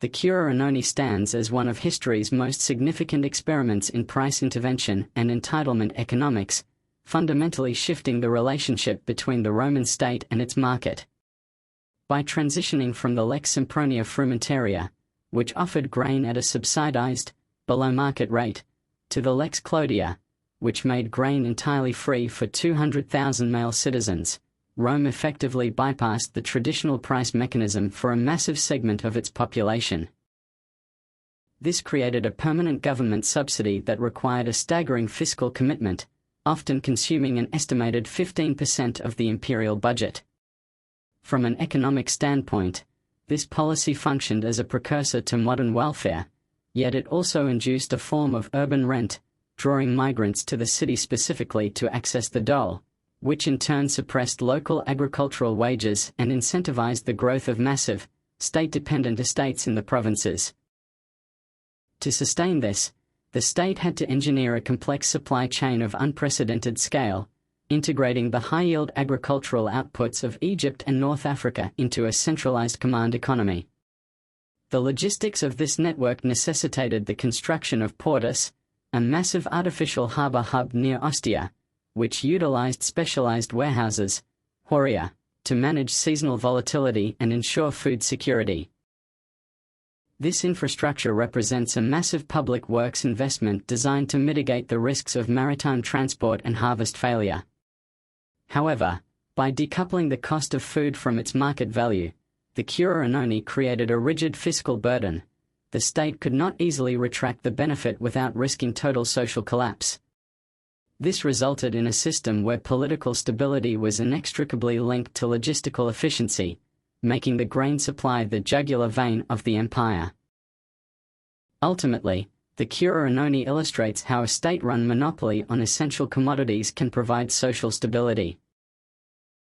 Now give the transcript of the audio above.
The Cura Annonae stands as one of history's most significant experiments in price intervention and entitlement economics, fundamentally shifting the relationship between the Roman state and its market. By transitioning from the Lex Sempronia Frumentaria, which offered grain at a subsidized, below-market rate, to the Lex Clodia, which made grain entirely free for 200,000 male citizens, Rome effectively bypassed the traditional price mechanism for a massive segment of its population. This created a permanent government subsidy that required a staggering fiscal commitment, often consuming an estimated 15% of the imperial budget. From an economic standpoint, this policy functioned as a precursor to modern welfare, yet it also induced a form of urban rent, drawing migrants to the city specifically to access the dole, which in turn suppressed local agricultural wages and incentivized the growth of massive, state-dependent estates in the provinces. To sustain this, the state had to engineer a complex supply chain of unprecedented scale, integrating the high-yield agricultural outputs of Egypt and North Africa into a centralized command economy. The logistics of this network necessitated the construction of Portus, a massive artificial harbor hub near Ostia, which utilized specialized warehouses, horia, to manage seasonal volatility and ensure food security. This infrastructure represents a massive public works investment designed to mitigate the risks of maritime transport and harvest failure. However, by decoupling the cost of food from its market value, the Cura Annonae created a rigid fiscal burden. The state could not easily retract the benefit without risking total social collapse. This resulted in a system where political stability was inextricably linked to logistical efficiency, making the grain supply the jugular vein of the empire. Ultimately, the Cura Annonae illustrates how a state-run monopoly on essential commodities can provide social stability.